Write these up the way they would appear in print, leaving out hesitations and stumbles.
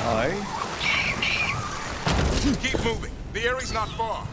Aye. Keep moving. The area's not far.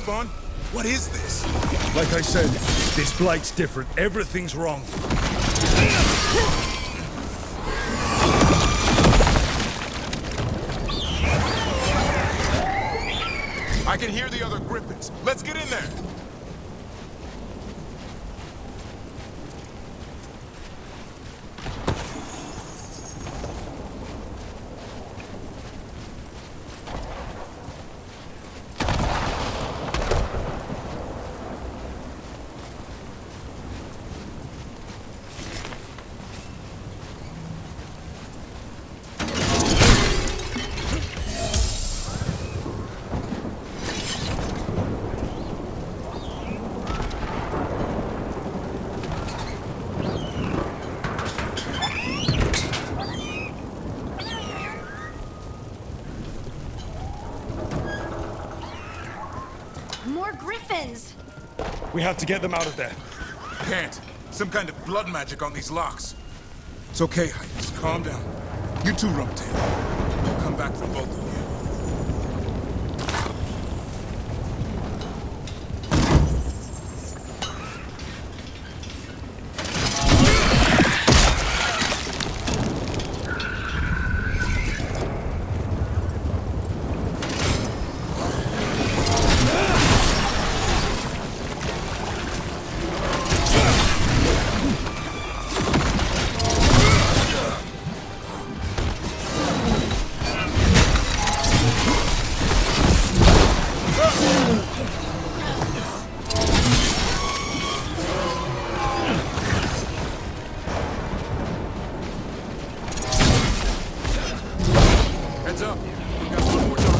Spawn? What is this? Like I said, this blight's different. Everything's wrong. I can hear the other Griffins. Let's get in there. We have to get them out of there. Can't. Some kind of blood magic on these locks. It's okay, Highness. Calm down. You too, Rumptail. We'll come back for both of you. Heads up. We got one more dog.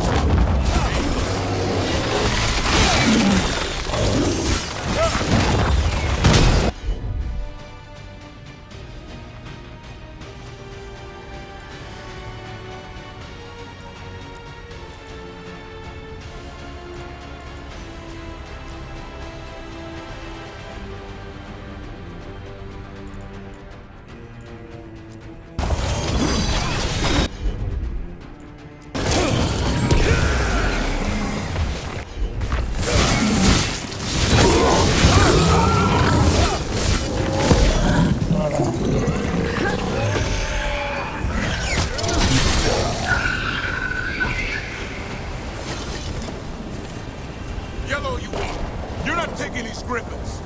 Yellow, you want. You're not taking these griffins.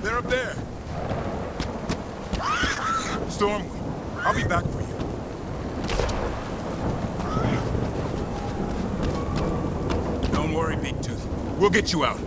They're up there. Stormwind, I'll be back for you. Don't worry, Big Tooth. We'll get you out.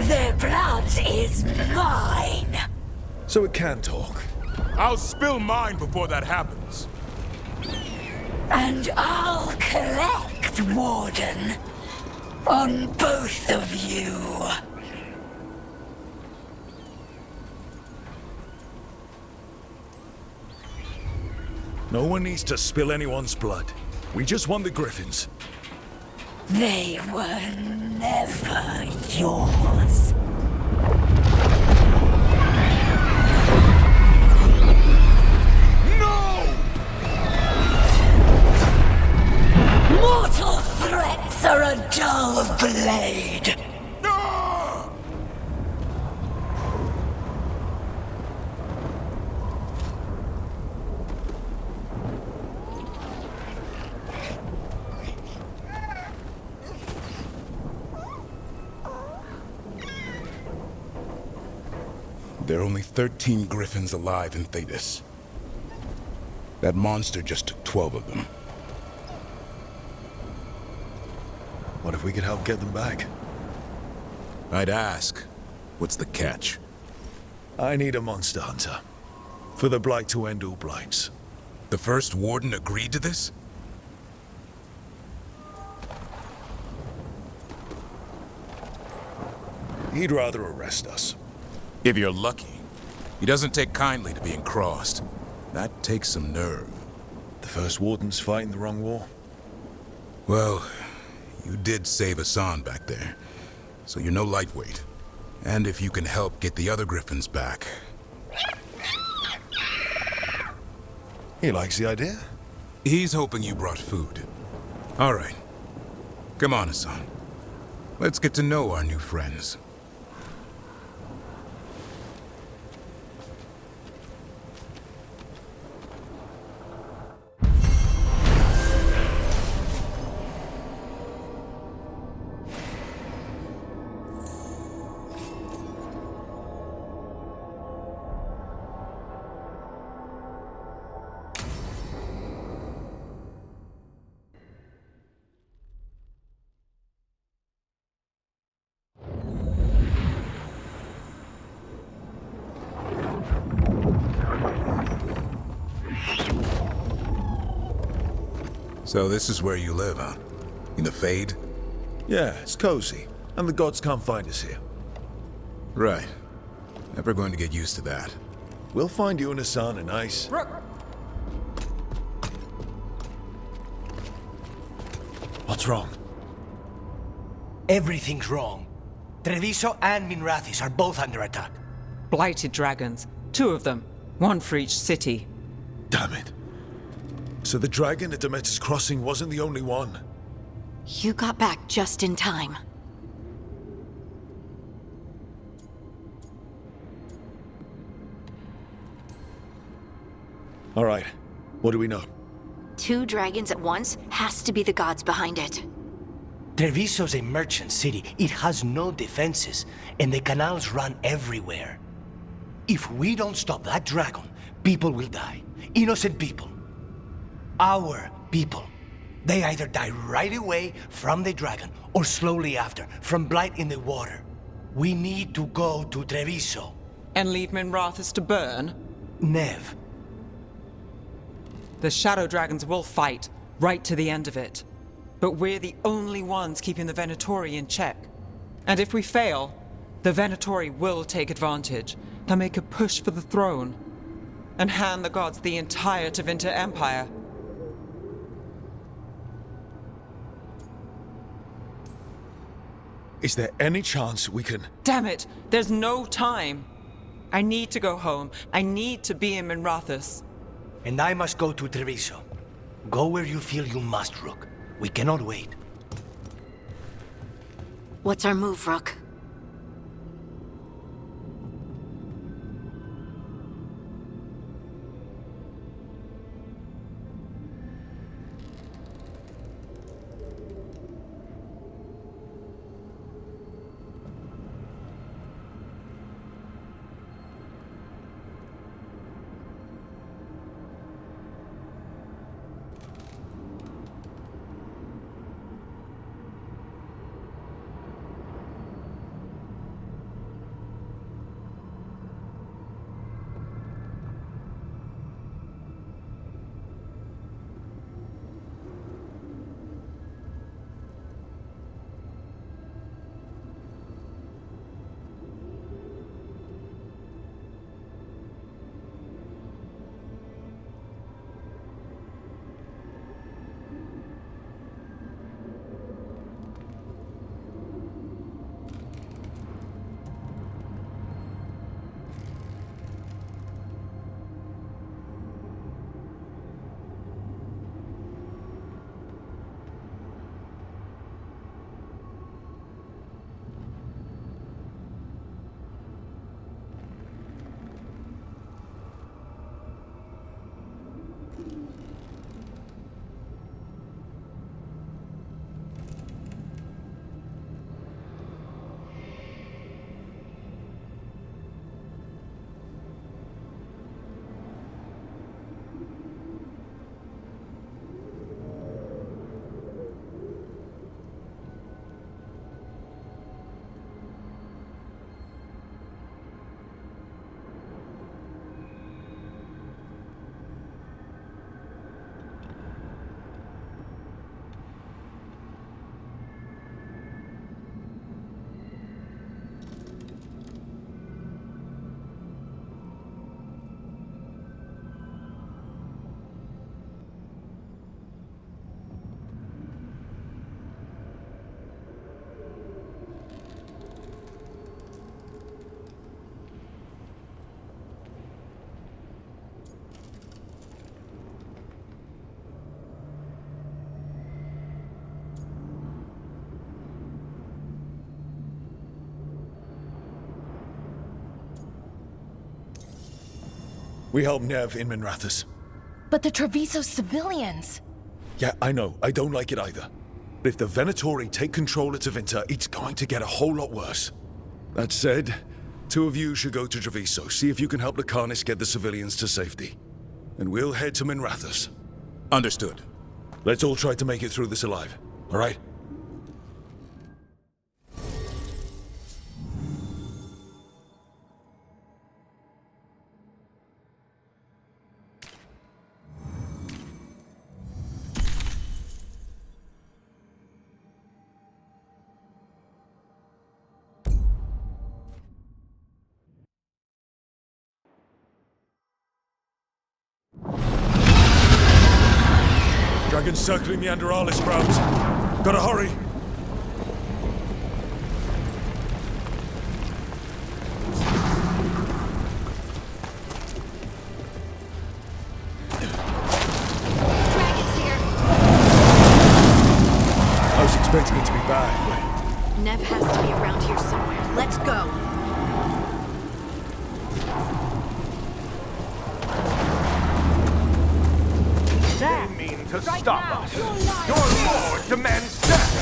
Their blood is mine. So it can talk. I'll spill mine before that happens. And I'll collect, Warden, on both of you. No one needs to spill anyone's blood. We just want the griffins. They were never yours. No! Mortal threats are a dull blade. Ah! There are only 13 griffins alive in Thetis. That monster just took 12 of them. What if we could help get them back? I'd ask, what's the catch? I need a monster hunter. For the blight to end all blights. The first warden agreed to this? He'd rather arrest us. If you're lucky. He doesn't take kindly to being crossed. That takes some nerve. The first warden's fighting the wrong war. Well, you did save Hassan back there, so you're no lightweight. And if you can help get the other griffins back. He likes the idea. He's hoping you brought food. All right. Come on, Hassan. Let's get to know our new friends. So this is where you live, huh? In the Fade? Yeah, it's cozy. And the gods can't find us here. Right. Never going to get used to that. We'll find you and Hassan a nice... What's wrong? Everything's wrong. Treviso and Minrathis are both under attack. Blighted dragons. 2 of them. 1 for each city. Damn it. So the dragon at Demeter's Crossing wasn't the only one. You got back just in time. All right. What do we know? 2 dragons at once has to be the gods behind it. Treviso's a merchant city. It has no defenses, and the canals run everywhere. If we don't stop that dragon, people will die. Innocent people. Our people. They either die right away from the dragon, or slowly after, from blight in the water. We need to go to Treviso. And leave Minrathis to burn? Nev. The shadow dragons will fight, right to the end of it. But we're the only ones keeping the Venatori in check. And if we fail, the Venatori will take advantage. They'll make a push for the throne, and hand the gods the entire Tevinter Empire. Is there any chance we can... Damn it! There's no time! I need to go home. I need to be in Minrathis. And I must go to Treviso. Go where you feel you must, Rook. We cannot wait. What's our move, Rook? We help Nev in Minrathous. But the Treviso civilians. Yeah, I know. I don't like it either. But if the Venatori take control at Tevinter, it's going to get a whole lot worse. That said, 2 of you should go to Treviso, see if you can help the Carnists get the civilians to safety. And we'll head to Minrathous. Understood. Let's all try to make it through this alive, all right? Dragons circling the Anderalis grounds. Gotta hurry! Dragons here. I was expecting it to be bad, Nev has to be around here somewhere. Let's go. They mean to stop us. Your lord demands death.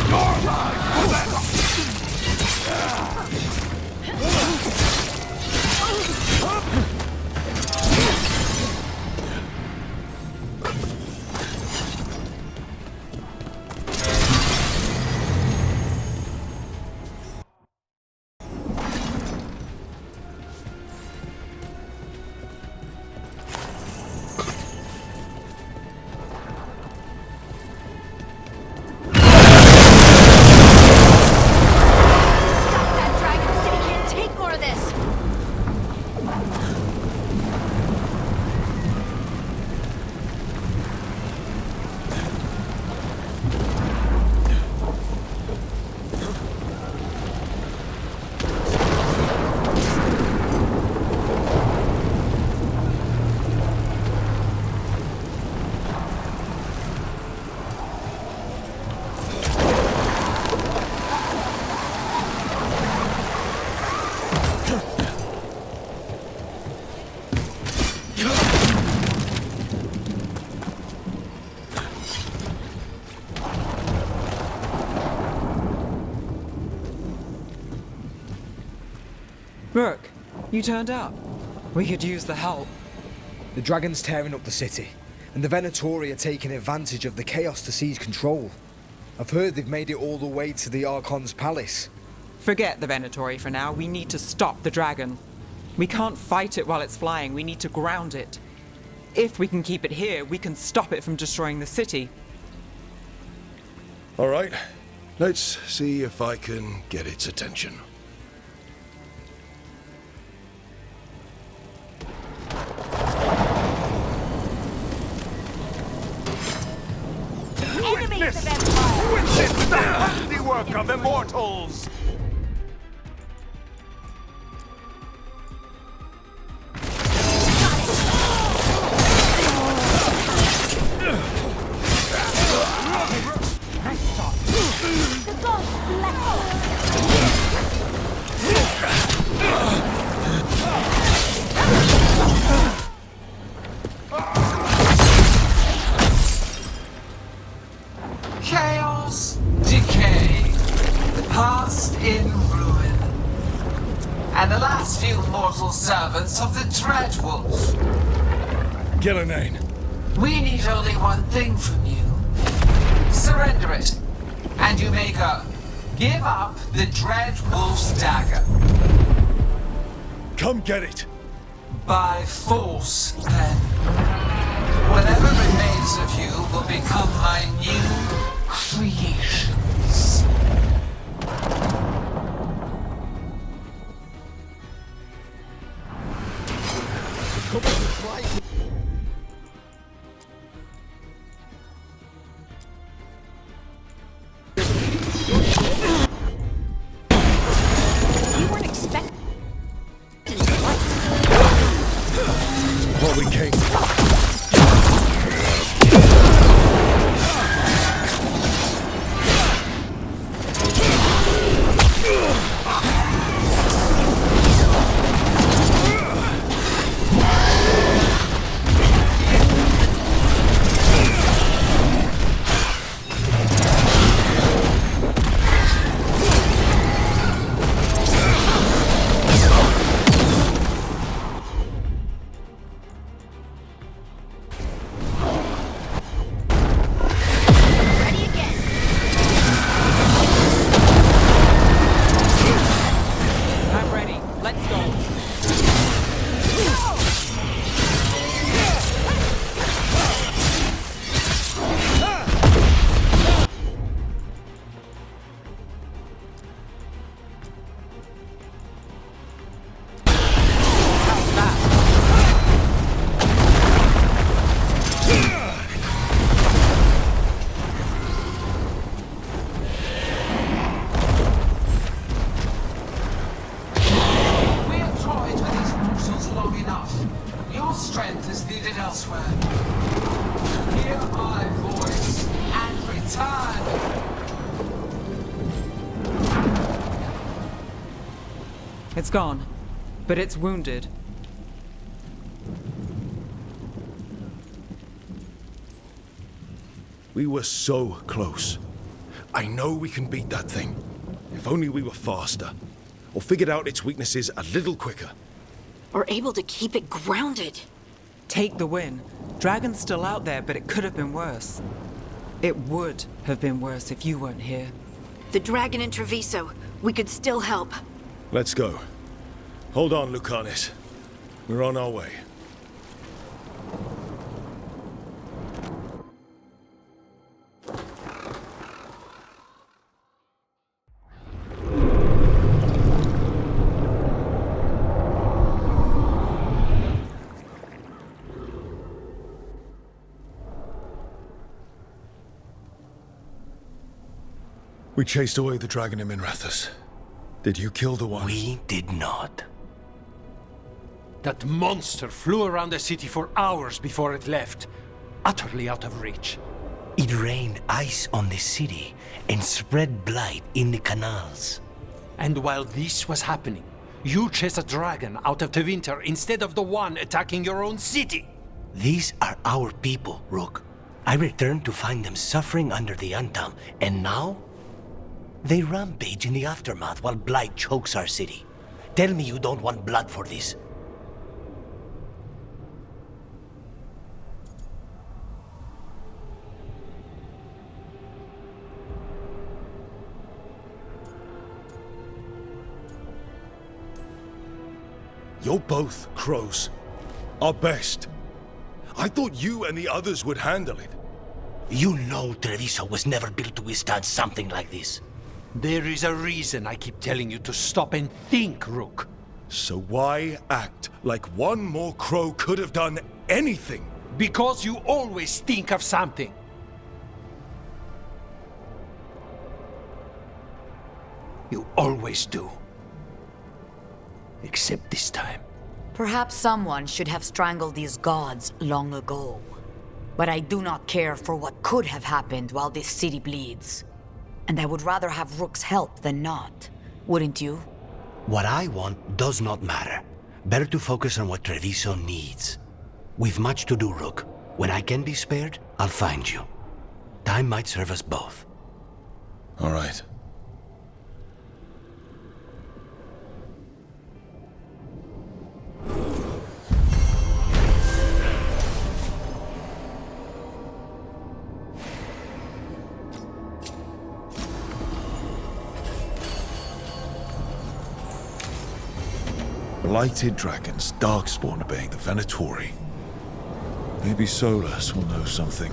Your life. That Dragon City can't take more of this. Rook, you turned up. We could use the help. The dragon's tearing up the city, and the Venatori are taking advantage of the chaos to seize control. I've heard they've made it all the way to the Archon's palace. Forget the Venatori for now. We need to stop the dragon. We can't fight it while it's flying. We need to ground it. If we can keep it here, we can stop it from destroying the city. All right, let's see if I can get its attention. Witness! Witness the handiwork of immortals! Chaos, decay, the past in ruin, and the last few mortal servants of the Dreadwolf. Gillenane. We need only one thing from you. Surrender it, and you may go. Give up the Dreadwolf's dagger. Come get it! By force, then. Whatever remains of you will become my new creations. You weren't expecting. What we came for. It's gone, but it's wounded. We were so close. I know we can beat that thing. If only we were faster. Or figured out its weaknesses a little quicker. Or able to keep it grounded. Take the win. Dragon's still out there, but it could have been worse. It would have been worse if you weren't here. The dragon in Treviso. We could still help. Let's go. Hold on, Lucanis. We're on our way. We chased away the dragon in Minrathus. Did you kill the one? We did not. That monster flew around the city for hours before it left, utterly out of reach. It rained ice on the city and spread blight in the canals. And while this was happening, you chased a dragon out of the winter instead of the one attacking your own city. These are our people, Rook. I returned to find them suffering under the Untown, and now? They rampage in the aftermath while blight chokes our city. Tell me you don't want blood for this. You're both crows. Our best. I thought you and the others would handle it. You know Treviso was never built to withstand something like this. There is a reason I keep telling you to stop and think, Rook. So why act like one more crow could have done anything? Because you always think of something. You always do. Except this time. Perhaps someone should have strangled these gods long ago. But I do not care for what could have happened while this city bleeds. And I would rather have Rook's help than not. Wouldn't you? What I want does not matter. Better to focus on what Treviso needs. We've much to do, Rook. When I can be spared, I'll find you. Time might serve us both. All right. Blighted dragons, darkspawn obeying the Venatori. Maybe Solus will know something.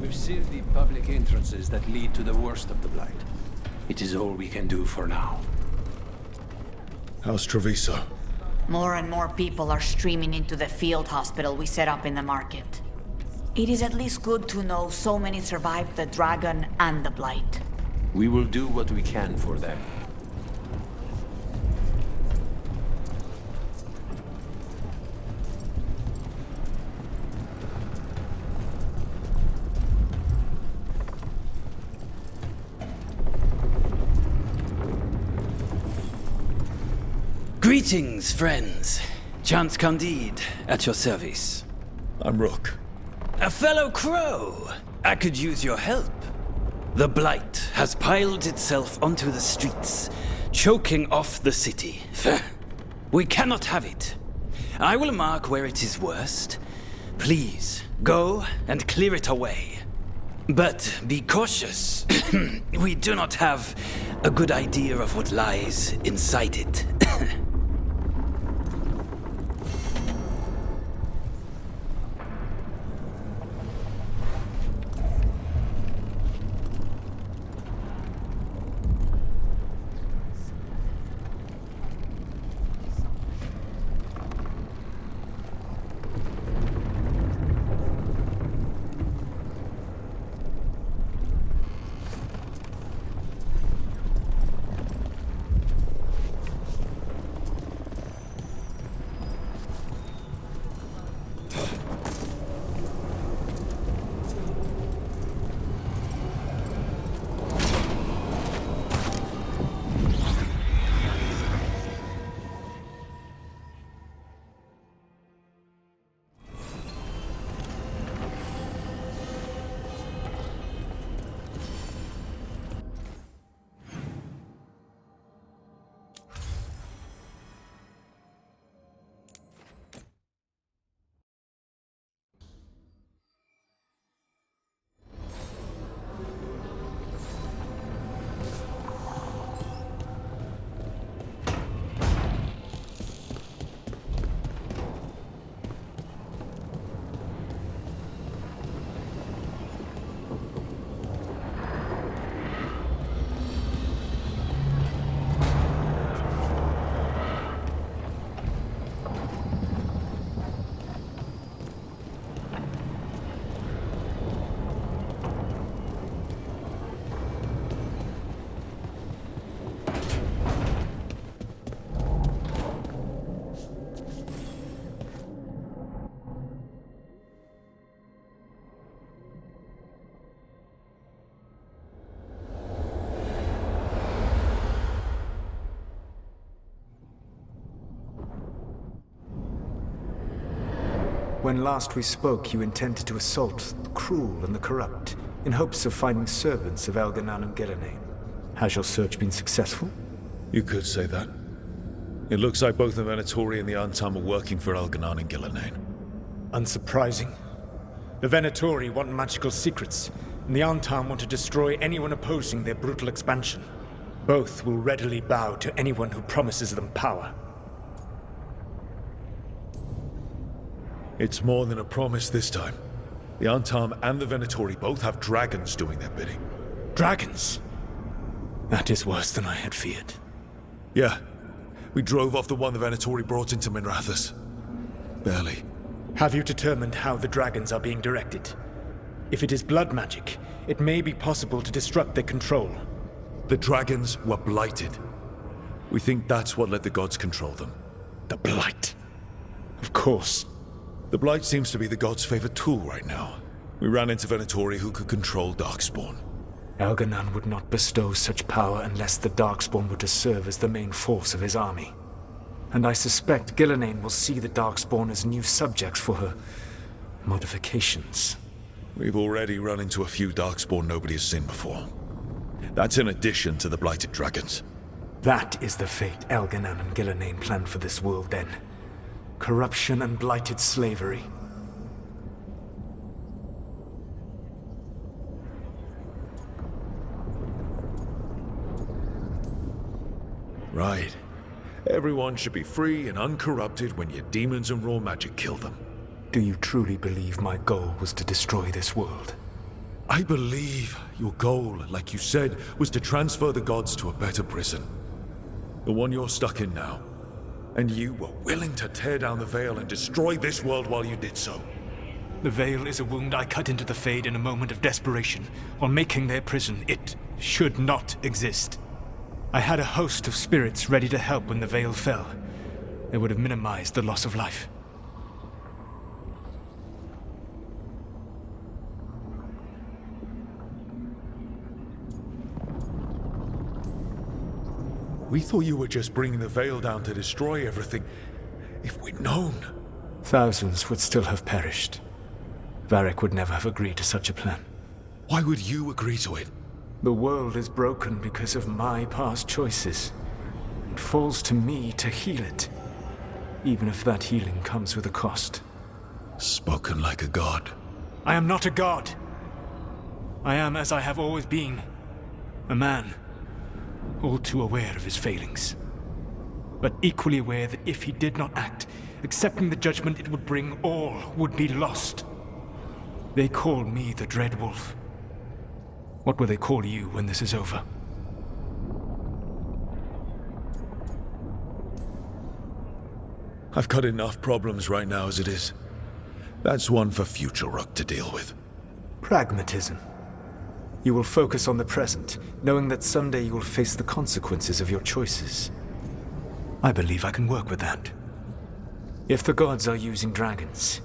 We've sealed the public entrances that lead to the worst of the Blight. It is all we can do for now. How's Treviso? More and more people are streaming into the field hospital we set up in the market. It is at least good to know so many survived the dragon and the blight. We will do what we can for them. Greetings, friends. Chance Candide, at your service. I'm Rook. A fellow crow. I could use your help. The blight has piled itself onto the streets, choking off the city. We cannot have it. I will mark where it is worst. Please, go and clear it away. But be cautious. We do not have a good idea of what lies inside it. When last we spoke, you intended to assault the cruel and the corrupt, in hopes of finding servants of Elganan and Gillenane. Has your search been successful? You could say that. It looks like both the Venatori and the Antam are working for Elganan and Gillenane. Unsurprising. The Venatori want magical secrets, and the Antam want to destroy anyone opposing their brutal expansion. Both will readily bow to anyone who promises them power. It's more than a promise this time. The Antam and the Venatori both have dragons doing their bidding. Dragons? That is worse than I had feared. Yeah. We drove off the one the Venatori brought into Minrathous. Barely. Have you determined how the dragons are being directed? If it is blood magic, it may be possible to disrupt their control. The dragons were blighted. We think that's what let the gods control them. The blight? Of course. The blight seems to be the gods' favorite tool right now. We ran into Venatori who could control Darkspawn. Elganan would not bestow such power unless the Darkspawn were to serve as the main force of his army. And I suspect Gillenane will see the Darkspawn as new subjects for her modifications. We've already run into a few Darkspawn nobody has seen before. That's in addition to the blighted dragons. That is the fate Elganan and Gillenane planned for this world then. Corruption and blighted slavery. Right. Everyone should be free and uncorrupted when your demons and raw magic kill them. Do you truly believe my goal was to destroy this world? I believe your goal, like you said, was to transfer the gods to a better prison. The one you're stuck in now. And you were willing to tear down the veil and destroy this world while you did so. The veil is a wound I cut into the Fade in a moment of desperation, while making their prison. It should not exist. I had a host of spirits ready to help when the veil fell. They would have minimized the loss of life. We thought you were just bringing the veil down to destroy everything. If we'd known... Thousands would still have perished. Varric would never have agreed to such a plan. Why would you agree to it? The world is broken because of my past choices. It falls to me to heal it, even if that healing comes with a cost. Spoken like a god. I am not a god. I am as I have always been. A man. All too aware of his failings. But equally aware that if he did not act, accepting the judgment it would bring, all would be lost. They call me the Dread Wolf. What will they call you when this is over? I've got enough problems right now as it is. That's one for future Rook to deal with. Pragmatism. You will focus on the present, knowing that someday you will face the consequences of your choices. I believe I can work with that. If the gods are using dragons,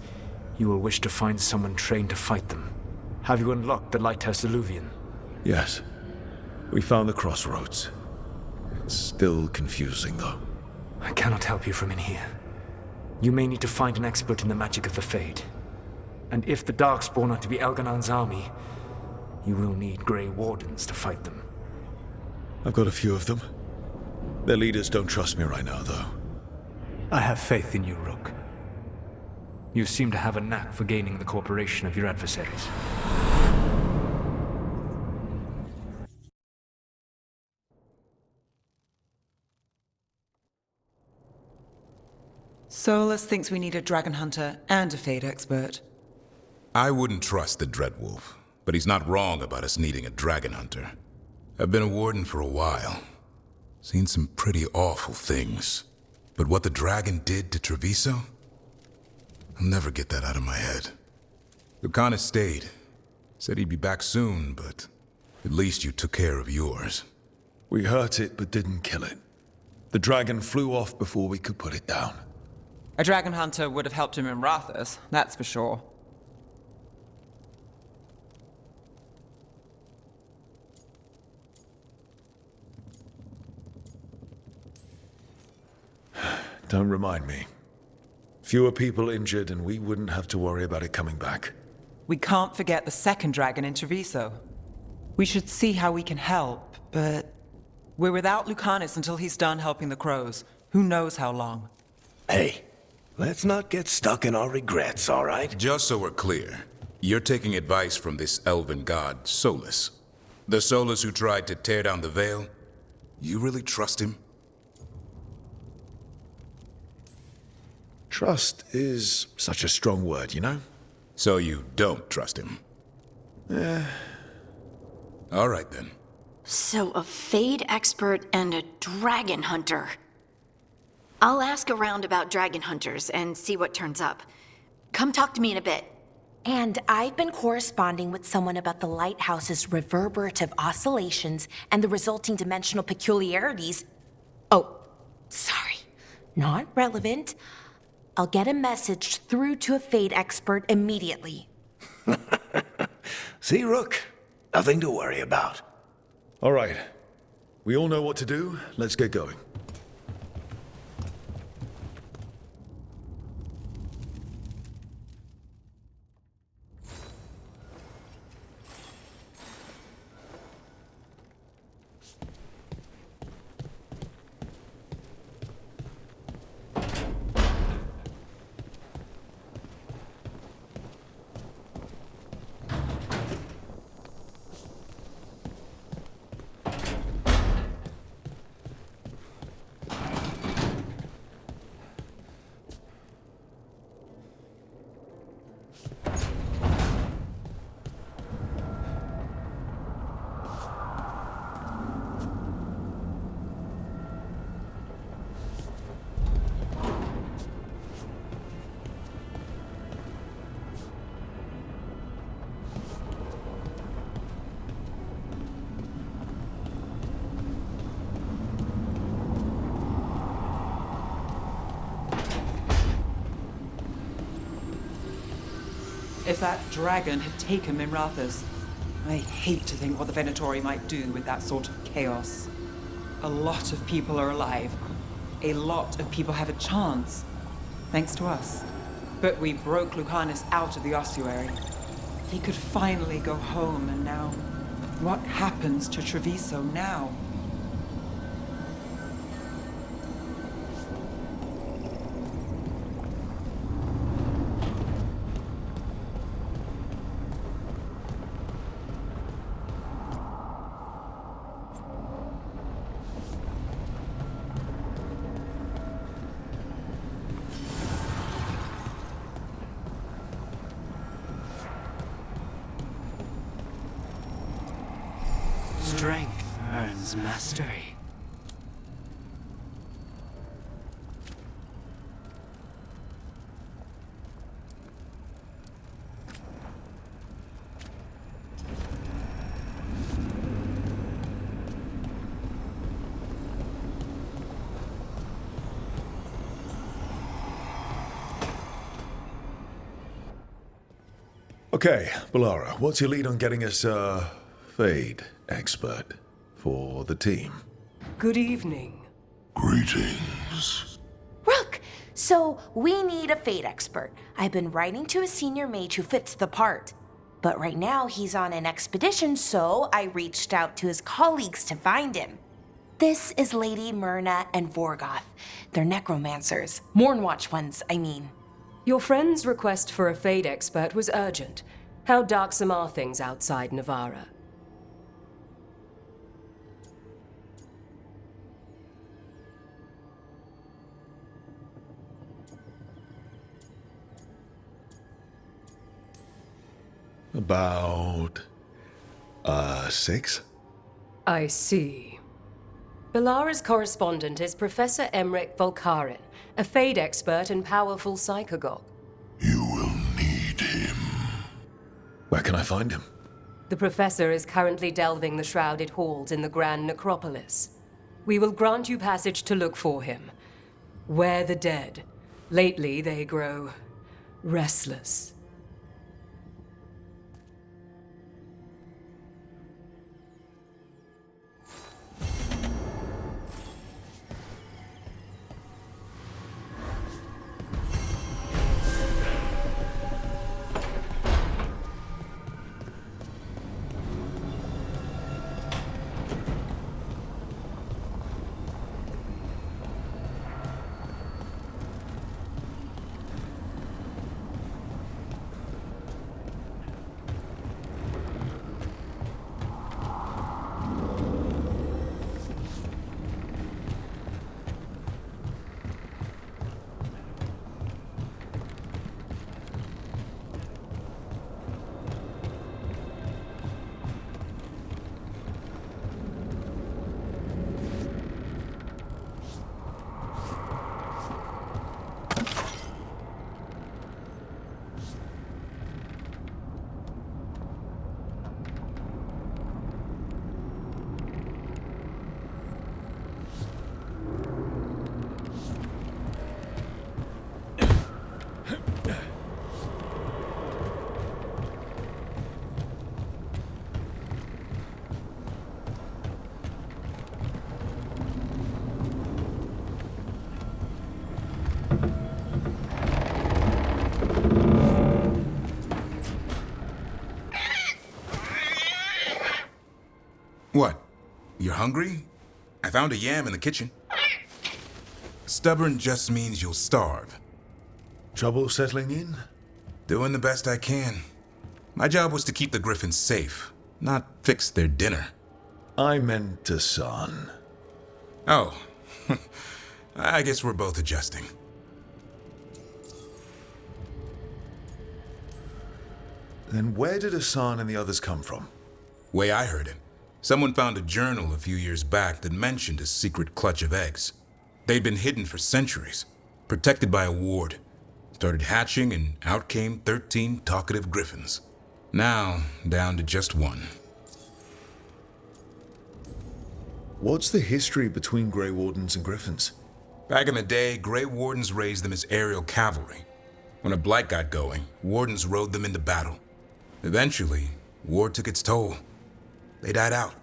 you will wish to find someone trained to fight them. Have you unlocked the Lighthouse Illuvian? Yes. We found the crossroads. It's still confusing, though. I cannot help you from in here. You may need to find an expert in the magic of the Fade. And if the Darkspawn are to be Elganan's army, you will need Grey Wardens to fight them. I've got a few of them. Their leaders don't trust me right now, though. I have faith in you, Rook. You seem to have a knack for gaining the cooperation of your adversaries. Solus thinks we need a dragon hunter and a Fade expert. I wouldn't trust the Dreadwolf, but he's not wrong about us needing a dragon hunter. I've been a warden for a while. Seen some pretty awful things. But what the dragon did to Treviso? I'll never get that out of my head. Lucanus stayed. Said he'd be back soon, but at least you took care of yours. We hurt it, but didn't kill it. The dragon flew off before we could put it down. A dragon hunter would have helped him in Rathus, that's for sure. Don't remind me. Fewer people injured, and we wouldn't have to worry about it coming back. We can't forget the second dragon in Treviso. We should see how we can help, but we're without Lucanus until he's done helping the crows. Who knows how long? Hey, let's not get stuck in our regrets, all right? Just so we're clear, you're taking advice from this elven god, Solus. The Solus who tried to tear down the veil? You really trust him? Trust is such a strong word, you know? So you don't trust him? All right, then. So, a Fade expert and a dragon hunter. I'll ask around about dragon hunters and see what turns up. Come talk to me in a bit. And I've been corresponding with someone about the lighthouse's reverberative oscillations and the resulting dimensional peculiarities. Oh, sorry. Not relevant. I'll get a message through to a Fade expert immediately. See, Rook? Nothing to worry about. All right. We all know what to do. Let's get going. If that dragon had taken Mimrathas, I hate to think what the Venatori might do with that sort of chaos. A lot of people are alive. A lot of people have a chance, thanks to us. But we broke Lucanus out of the ossuary. He could finally go home, and now... what happens to Treviso now? Strength earns mastery. Okay, Balara, what's your lead on getting us a Fade expert for the team? Good evening. Greetings. Rook! So, we need a Fade expert. I've been writing to a senior mage who fits the part. But right now, he's on an expedition, so I reached out to his colleagues to find him. This is Lady Myrna and Vorgoth. They're necromancers. Mournwatch ones, I mean. Your friend's request for a Fade expert was urgent. How darksome are things outside Navarra? About... 6? I see. Balara's correspondent is Professor Emmerich Volkarin, a Fade expert and powerful psychagogue. Where can I find him? The professor is currently delving the shrouded halls in the Grand Necropolis. We will grant you passage to look for him. Where the dead. Lately they grow restless. What? You're hungry? I found a yam in the kitchen. Stubborn just means you'll starve. Trouble settling in? Doing the best I can. My job was to keep the Griffins safe, not fix their dinner. I meant Hassan. Oh. I guess we're both adjusting. Then where did Hassan and the others come from? Way I heard it, someone found a journal a few years back that mentioned a secret clutch of eggs. They'd been hidden for centuries, protected by a ward. Started hatching and out came 13 talkative griffins. Now, down to just one. What's the history between Grey Wardens and Griffins? Back in the day, Grey Wardens raised them as aerial cavalry. When a blight got going, Wardens rode them into battle. Eventually, war took its toll. They died out.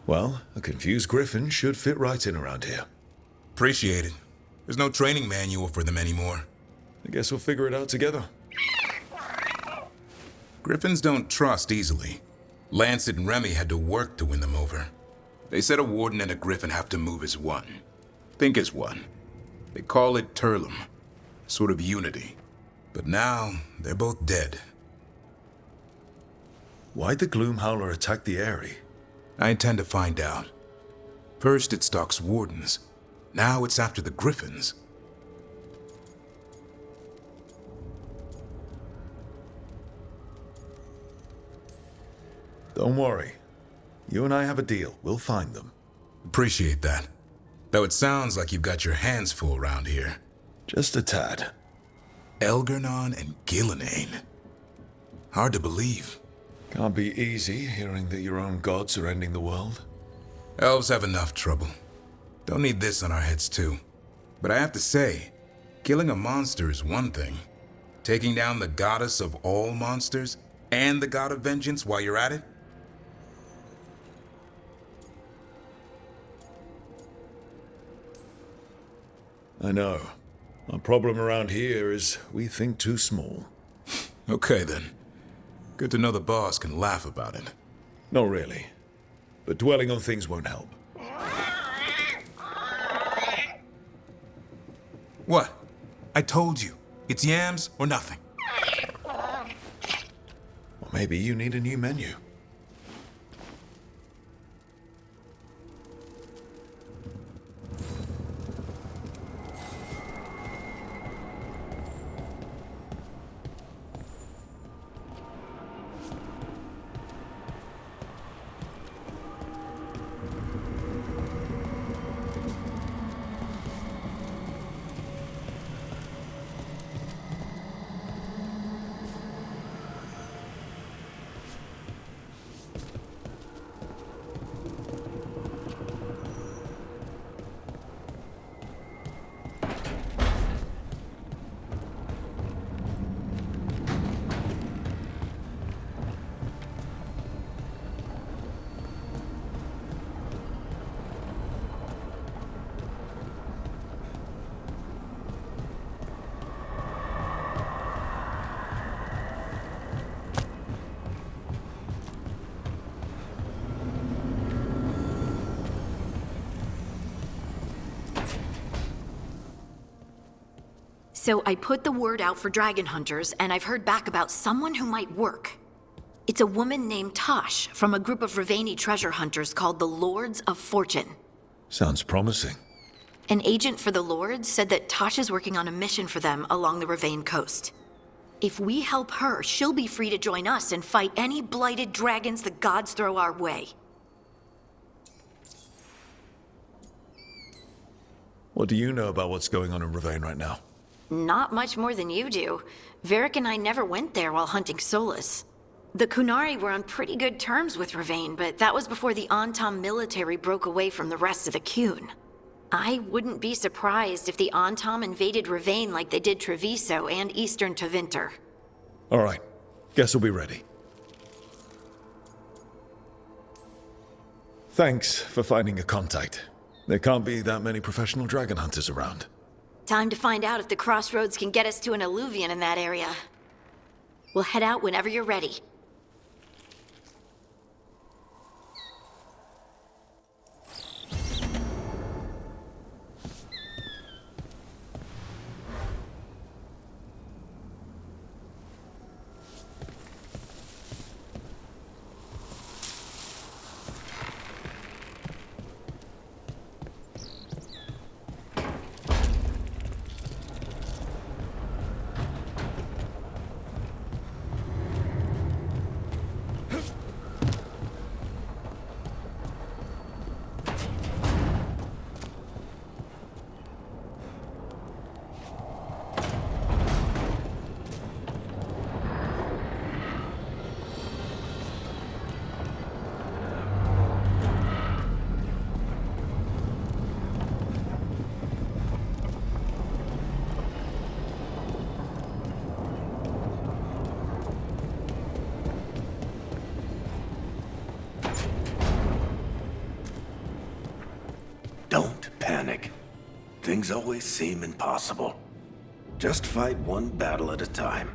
Well, a confused griffin should fit right in around here. Appreciate it. There's no training manual for them anymore. I guess we'll figure it out together. Griffins don't trust easily. Lancet and Remy had to work to win them over. They said a warden and a griffin have to move as one. Think as one. They call it Turlum. Sort of unity. But now, they're both dead. Why'd the Gloomhowler attack the Eyrie? I intend to find out. First it stalks wardens. Now it's after the griffins. Don't worry. You and I have a deal. We'll find them. Appreciate that. Though it sounds like you've got your hands full around here. Just a tad. Elgernon and Gillenane. Hard to believe. Can't be easy hearing that your own gods are ending the world. Elves have enough trouble. Don't need this on our heads too. But I have to say, killing a monster is one thing. Taking down the goddess of all monsters and the god of vengeance while you're at it? I know. Our problem around here is we think too small. Okay then. Good to know the boss can laugh about it. Not really. But dwelling on things won't help. What? I told you. It's yams or nothing. Or maybe you need a new menu. So I put the word out for dragon hunters, and I've heard back about someone who might work. It's a woman named Tosh from a group of Ravani treasure hunters called the Lords of Fortune. Sounds promising. An agent for the Lords said that Tosh is working on a mission for them along the Ravane coast. If we help her, she'll be free to join us and fight any blighted dragons the gods throw our way. What do you know about what's going on in Ravane right now? Not much more than you do. Varric and I never went there while hunting Solus. The Kunari were on pretty good terms with Ravane, but that was before the Antam military broke away from the rest of the Kun. I wouldn't be surprised if the Antam invaded Ravane like they did Treviso and Eastern Tevinter. All right. Guess we'll be ready. Thanks for finding a contact. There can't be that many professional dragon hunters around. Time to find out if the crossroads can get us to an alluvion in that area. We'll head out whenever you're ready. Don't panic. Things always seem impossible. Just fight one battle at a time.